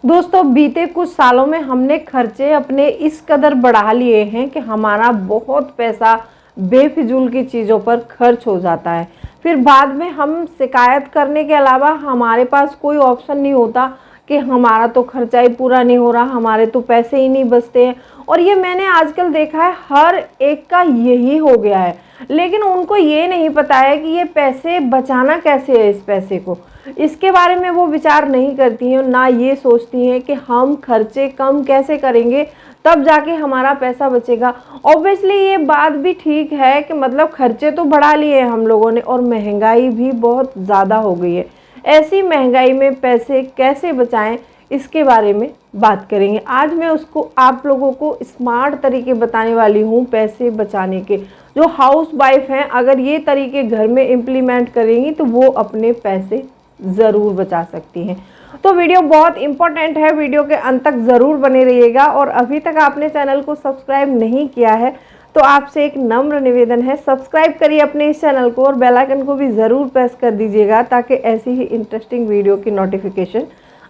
दोस्तों बीते कुछ सालों में हमने खर्चे अपने इस कदर बढ़ा लिए हैं कि हमारा बहुत पैसा बेफिजूल की चीज़ों पर खर्च हो जाता है। फिर बाद में हम शिकायत करने के अलावा हमारे पास कोई ऑप्शन नहीं होता कि हमारा तो खर्चा ही पूरा नहीं हो रहा, हमारे तो पैसे ही नहीं बचते हैं। और ये मैंने आजकल देखा है हर एक का यही हो गया है, लेकिन उनको ये नहीं पता है कि ये पैसे बचाना कैसे है। इस पैसे को, इसके बारे में वो विचार नहीं करती हैं, ना ये सोचती हैं कि हम खर्चे कम कैसे करेंगे तब जाके हमारा पैसा बचेगा। ऑब्वियसली ये बात भी ठीक है कि मतलब खर्चे तो बढ़ा लिए हैं हम लोगों ने और महंगाई भी बहुत ज़्यादा हो गई है। ऐसी महंगाई में पैसे कैसे बचाएं, इसके बारे में बात करेंगे। आज मैं उसको आप लोगों को स्मार्ट तरीके बताने वाली हूँ पैसे बचाने के। जो हाउस वाइफ हैं, अगर ये तरीके घर में इम्प्लीमेंट करेंगी तो वो अपने पैसे ज़रूर बचा सकती हैं। तो वीडियो बहुत इंपॉर्टेंट है, वीडियो के अंत तक ज़रूर बने रहिएगा। और अभी तक आपने चैनल को सब्सक्राइब नहीं किया है तो आपसे एक नम्र निवेदन है, सब्सक्राइब करिए अपने इस चैनल को और बेल आइकन को भी ज़रूर प्रेस कर दीजिएगा ताकि ऐसी ही इंटरेस्टिंग वीडियो की नोटिफिकेशन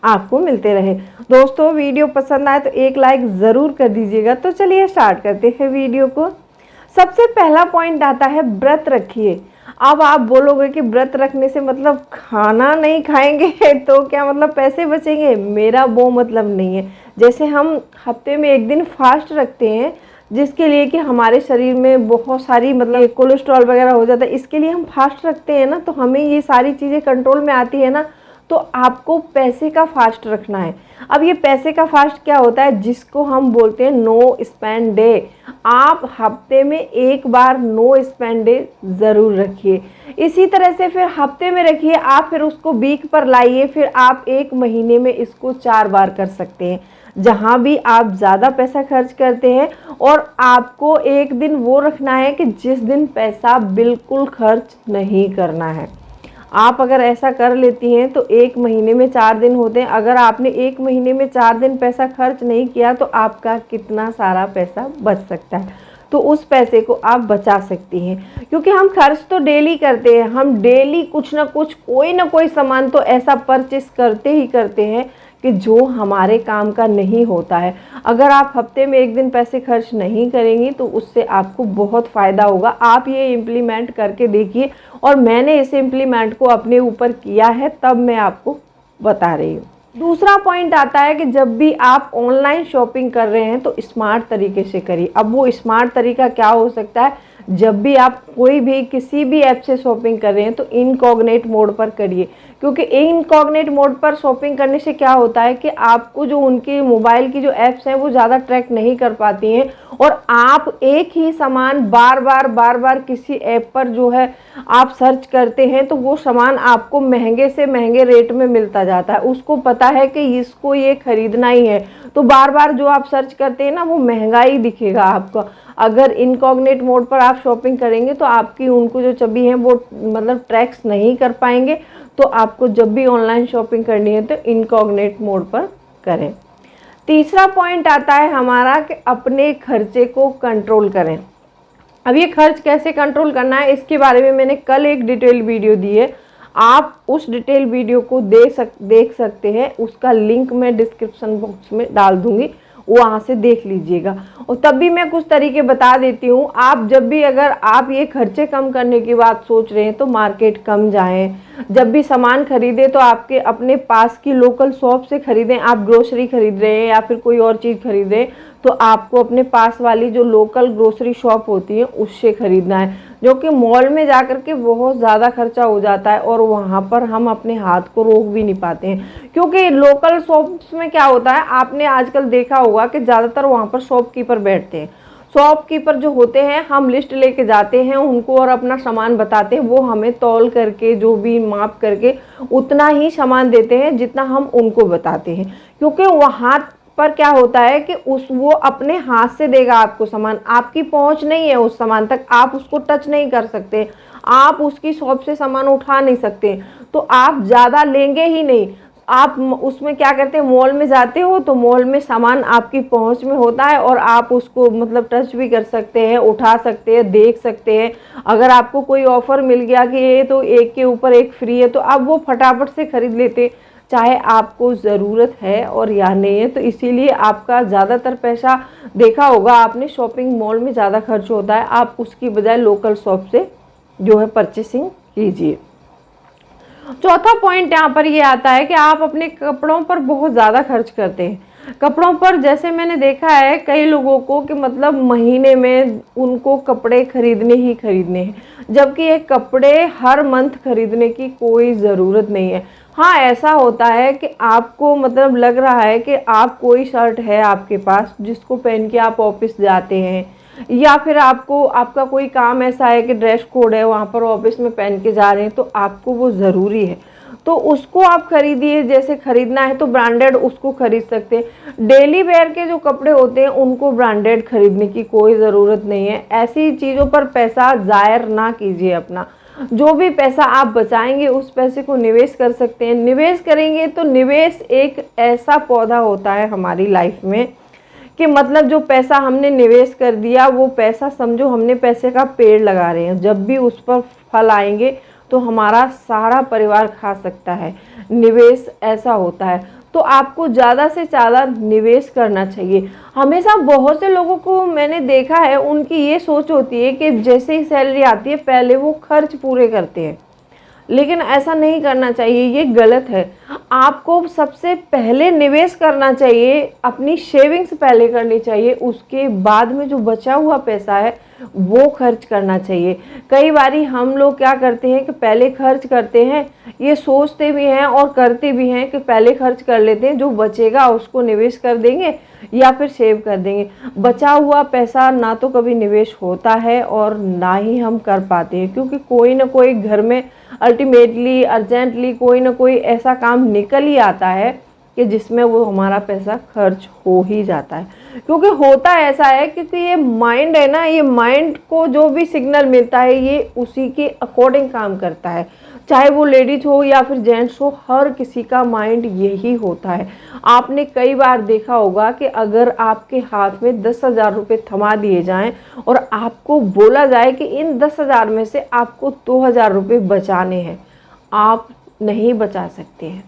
आपको मिलते रहे। दोस्तों वीडियो पसंद आए तो एक लाइक ज़रूर कर दीजिएगा। तो चलिए स्टार्ट करते हैं वीडियो को। सबसे पहला पॉइंट आता है व्रत रखिए। अब आप बोलोगे कि व्रत रखने से मतलब खाना नहीं खाएंगे तो क्या मतलब पैसे बचेंगे? मेरा वो मतलब नहीं है। जैसे हम हफ्ते में एक दिन फास्ट रखते हैं जिसके लिए कि हमारे शरीर में बहुत सारी मतलब कोलेस्ट्रॉल वगैरह हो जाता है, इसके लिए हम फास्ट रखते हैं ना, तो हमें ये सारी चीज़ें कंट्रोल में आती है ना। तो आपको पैसे का फास्ट रखना है। अब ये पैसे का फास्ट क्या होता है, जिसको हम बोलते हैं नो स्पेंड डे। आप हफ्ते में एक बार नो स्पेंड डे ज़रूर रखिए। इसी तरह से फिर हफ्ते में रखिए, आप फिर उसको वीक पर लाइए, फिर आप एक महीने में इसको 4 बार कर सकते हैं। जहाँ भी आप ज़्यादा पैसा खर्च करते हैं, और आपको एक दिन वो रखना है कि जिस दिन पैसा बिल्कुल खर्च नहीं करना है। आप अगर ऐसा कर लेती हैं तो एक महीने में 4 दिन होते हैं। अगर आपने एक महीने में 4 दिन पैसा खर्च नहीं किया तो आपका कितना सारा पैसा बच सकता है। तो उस पैसे को आप बचा सकती हैं, क्योंकि हम खर्च तो डेली करते हैं। हम डेली कुछ ना कुछ कोई ना कोई सामान तो ऐसा परचेस करते ही करते हैं कि जो हमारे काम का नहीं होता है। अगर आप हफ्ते में एक दिन पैसे खर्च नहीं करेंगी तो उससे आपको बहुत फ़ायदा होगा। आप ये इम्प्लीमेंट करके देखिए, और मैंने इस इम्प्लीमेंट को अपने ऊपर किया है तब मैं आपको बता रही हूँ। दूसरा पॉइंट आता है कि जब भी आप ऑनलाइन शॉपिंग कर रहे हैं तो स्मार्ट तरीके से करिए। अब वो स्मार्ट तरीका क्या हो सकता है, जब भी आप कोई भी किसी भी ऐप से शॉपिंग कर रहे हैं तो इनकॉग्निट मोड पर करिए। क्योंकि इनकॉग्निट मोड पर शॉपिंग करने से क्या होता है कि आपको जो उनकी मोबाइल की जो ऐप्स हैं वो ज़्यादा ट्रैक नहीं कर पाती हैं, और आप एक ही सामान बार बार किसी ऐप पर जो है आप सर्च करते हैं तो वो सामान आपको महंगे से महंगे रेट में मिलता जाता है। उसको पता है कि इसको ये खरीदना ही है, तो बार बार जो आप सर्च करते हैं ना वो महंगा ही दिखेगा आपको। अगर इनकॉग्निट मोड पर आप शॉपिंग करेंगे तो आपकी उनको जो छवि है वो मतलब ट्रैक्स नहीं कर पाएंगे। तो आपको जब भी ऑनलाइन शॉपिंग करनी है तो इनकॉग्निट मोड पर करें। तीसरा पॉइंट आता है हमारा कि अपने खर्चे को कंट्रोल करें। अब ये खर्च कैसे कंट्रोल करना है इसके बारे में मैंने कल एक डिटेल वीडियो दी है, आप उस डिटेल वीडियो को देख सकते हैं। उसका लिंक मैं डिस्क्रिप्शन बॉक्स में डाल दूंगी, वहाँ से देख लीजिएगा। और तब भी मैं कुछ तरीके बता देती हूँ। आप जब भी अगर आप ये खर्चे कम करने की बात सोच रहे हैं तो मार्केट कम जाएं। जब भी सामान खरीदें तो आपके अपने पास की लोकल शॉप से खरीदें। आप ग्रोसरी खरीद रहे हैं या फिर कोई और चीज़ खरीद रहे हैं तो आपको अपने पास वाली जो लोकल ग्रोसरी शॉप होती है उससे खरीदना है, जो कि मॉल में जाकर के बहुत ज़्यादा खर्चा हो जाता है और वहाँ पर हम अपने हाथ को रोक भी नहीं पाते हैं। क्योंकि लोकल शॉप्स में क्या होता है, आपने आजकल देखा होगा कि ज़्यादातर वहाँ पर शॉपकीपर बैठते हैं। शॉपकीपर जो होते हैं, हम लिस्ट लेके जाते हैं उनको और अपना सामान बताते हैं, वो हमें तौल करके जो भी माप करके उतना ही सामान देते हैं जितना हम उनको बताते हैं। क्योंकि वहाँ पर क्या होता है कि वो अपने हाथ से देगा आपको सामान, आपकी पहुंच नहीं है उस सामान तक, आप उसको टच नहीं कर सकते, आप उसकी शॉप से सामान उठा नहीं सकते, तो आप ज़्यादा लेंगे ही नहीं। आप उसमें क्या करते हैं, मॉल में जाते हो तो मॉल में सामान आपकी पहुंच में होता है और आप उसको मतलब टच भी कर सकते हैं, उठा सकते हैं, देख सकते हैं। अगर आपको कोई ऑफर मिल गया कि ये तो एक के ऊपर एक फ्री है तो आप वो फटाफट से खरीद लेते हैं। चाहे आपको ज़रूरत है और या नहीं है। तो इसीलिए आपका ज़्यादातर पैसा देखा होगा आपने शॉपिंग मॉल में ज़्यादा खर्च होता है, आप उसकी बजाय लोकल शॉप से जो है परचेसिंग कीजिए। चौथा पॉइंट यहाँ पर ये आता है कि आप अपने कपड़ों पर बहुत ज़्यादा खर्च करते हैं। कपड़ों पर जैसे मैंने देखा है कई लोगों को कि मतलब महीने में उनको कपड़े खरीदने ही खरीदने हैं, जबकि ये कपड़े हर मंथ खरीदने की कोई ज़रूरत नहीं है। हाँ, ऐसा होता है कि आपको मतलब लग रहा है कि आप कोई शर्ट है आपके पास जिसको पहन के आप ऑफिस जाते हैं, या फिर आपको आपका कोई काम ऐसा है कि ड्रेस कोड है वहाँ पर ऑफिस में पहन के जा रहे हैं, तो आपको वो ज़रूरी है तो उसको आप खरीदिए। जैसे खरीदना है तो ब्रांडेड उसको खरीद सकते हैं। डेली वेयर के जो कपड़े होते हैं उनको ब्रांडेड खरीदने की कोई ज़रूरत नहीं है। ऐसी चीज़ों पर पैसा ज़ायर ना कीजिए अपना। जो भी पैसा आप बचाएंगे उस पैसे को निवेश कर सकते हैं। निवेश करेंगे तो निवेश एक ऐसा पौधा होता है हमारी लाइफ में कि मतलब जो पैसा हमने निवेश कर दिया वो पैसा समझो हमने पैसे का पेड़ लगा रहे हैं, जब भी उस पर फल आएंगे तो हमारा सारा परिवार खा सकता है। निवेश ऐसा होता है, तो आपको ज़्यादा से ज़्यादा निवेश करना चाहिए। हमेशा बहुत से लोगों को मैंने देखा है उनकी ये सोच होती है कि जैसे ही सैलरी आती है पहले वो खर्च पूरे करते हैं, लेकिन ऐसा नहीं करना चाहिए, ये गलत है। आपको सबसे पहले निवेश करना चाहिए, अपनी सेविंग्स पहले करनी चाहिए, उसके बाद में जो बचा हुआ पैसा है वो खर्च करना चाहिए। कई बारी हम लोग क्या करते हैं कि पहले खर्च करते हैं, ये सोचते भी हैं और करते भी हैं कि पहले खर्च कर लेते हैं, जो बचेगा उसको निवेश कर देंगे या फिर सेव कर देंगे। बचा हुआ पैसा ना तो कभी निवेश होता है और ना ही हम कर पाते हैं, क्योंकि कोई ना कोई घर में अल्टीमेटली अर्जेंटली कोई ना कोई ऐसा काम निकल ही आता है कि जिसमें वो हमारा पैसा खर्च हो ही जाता है। क्योंकि होता ऐसा है क्योंकि ये माइंड है ना, ये माइंड को जो भी सिग्नल मिलता है ये उसी के अकॉर्डिंग काम करता है। चाहे वो लेडीज हो या फिर जेंट्स हो, हर किसी का माइंड यही होता है। आपने कई बार देखा होगा कि अगर आपके हाथ में 10,000 रुपये थमा दिए जाएं और आपको बोला जाए कि इन 10,000 में से आपको 2,000 रुपये बचाने हैं, आप नहीं बचा सकते हैं।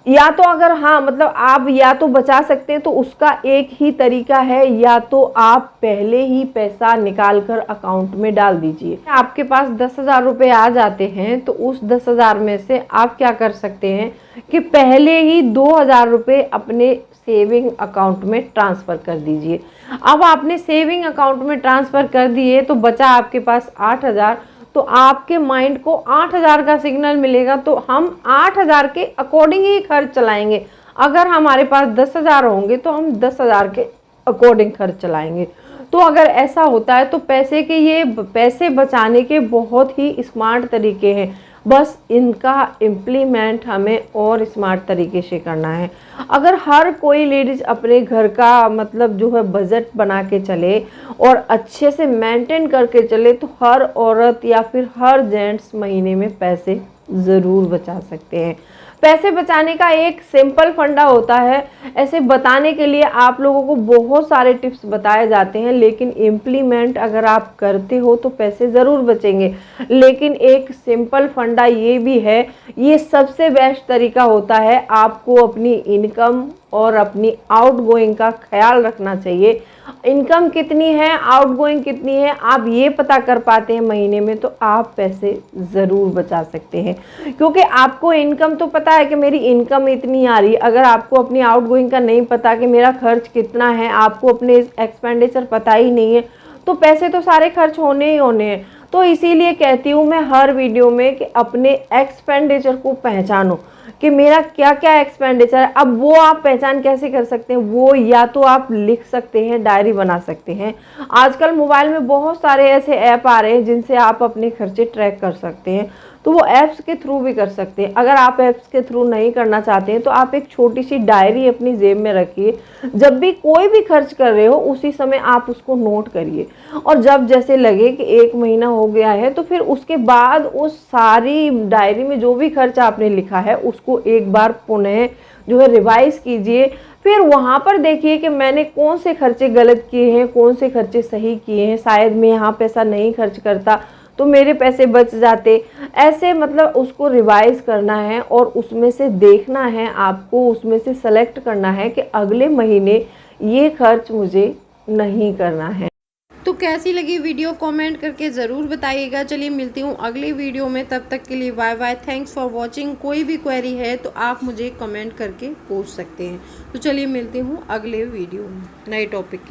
या तो अगर हाँ मतलब आप या तो बचा सकते हैं तो उसका एक ही तरीका है, या तो आप पहले ही पैसा निकाल कर अकाउंट में डाल दीजिए। आपके पास 10,000 रुपये आ जाते हैं तो उस 10,000 में से आप क्या कर सकते हैं कि पहले ही 2,000 रुपये अपने सेविंग अकाउंट में ट्रांसफ़र कर दीजिए। अब आपने सेविंग अकाउंट में ट्रांसफ़र कर दिए तो बचा आपके पास 8,000, तो आपके माइंड को 8,000 का सिग्नल मिलेगा तो हम 8,000 के अकॉर्डिंग ही खर्च चलाएंगे। अगर हमारे पास 10,000 होंगे तो हम 10,000 के अकॉर्डिंग खर्च चलाएंगे। तो अगर ऐसा होता है तो पैसे बचाने के बहुत ही स्मार्ट तरीके हैं, बस इनका इम्प्लीमेंट हमें और स्मार्ट तरीके से करना है। अगर हर कोई लेडीज़ अपने घर का मतलब जो है बजट बना के चले और अच्छे से मेंटेन करके चले तो हर औरत या फिर हर जेंट्स महीने में पैसे ज़रूर बचा सकते हैं। पैसे बचाने का एक सिंपल फंडा होता है। ऐसे बताने के लिए आप लोगों को बहुत सारे टिप्स बताए जाते हैं, लेकिन इम्प्लीमेंट अगर आप करते हो तो पैसे ज़रूर बचेंगे। लेकिन एक सिंपल फंडा ये भी है, ये सबसे बेस्ट तरीका होता है। आपको अपनी इनकम और अपनी आउटगोइंग का ख्याल रखना चाहिए। इनकम कितनी है, आउटगोइंग कितनी है, आप ये पता कर पाते हैं महीने में तो आप पैसे ज़रूर बचा सकते हैं। क्योंकि आपको इनकम तो पता है कि मेरी इनकम इतनी आ रही है, अगर आपको अपनी आउटगोइंग का नहीं पता कि मेरा खर्च कितना है, आपको अपने एक्सपेंडिचर पता ही नहीं है, तो पैसे तो सारे खर्च होने ही होने हैं। तो इसीलिए कहती हूँ मैं हर वीडियो में कि अपने एक्सपेंडिचर को पहचानो कि मेरा क्या क्या एक्सपेंडिचर है। अब वो आप पहचान कैसे कर सकते हैं, वो या तो आप लिख सकते हैं, डायरी बना सकते हैं। आजकल मोबाइल में बहुत सारे ऐसे ऐप आ रहे हैं जिनसे आप अपने खर्चे ट्रैक कर सकते हैं, तो वो ऐप्स के थ्रू भी कर सकते हैं। अगर आप ऐप्स के थ्रू नहीं करना चाहते हैं तो आप एक छोटी सी डायरी अपनी जेब में रखिए। जब भी कोई भी खर्च कर रहे हो उसी समय आप उसको नोट करिए, और जब जैसे लगे कि 1 महीना हो गया है तो फिर उसके बाद उस सारी डायरी में जो भी खर्च आपने लिखा है उसको एक बार पुनः जो है रिवाइज कीजिए। फिर वहाँ पर देखिए कि मैंने कौन से खर्चे गलत किए हैं, कौन से खर्चे सही किए हैं। शायद मैं यहाँ पैसा नहीं खर्च करता तो मेरे पैसे बच जाते। ऐसे मतलब उसको रिवाइज करना है और उसमें से देखना है, आपको उसमें से सेलेक्ट करना है कि अगले महीने ये खर्च मुझे नहीं करना है। तो कैसी लगी वीडियो कमेंट करके ज़रूर बताइएगा। चलिए मिलती हूँ अगली वीडियो में, तब तक के लिए bye bye, thanks for watching. कोई भी क्वेरी है तो आप मुझे कमेंट करके पूछ सकते हैं। तो चलिए मिलती हूँ अगले वीडियो में नए टॉपिक के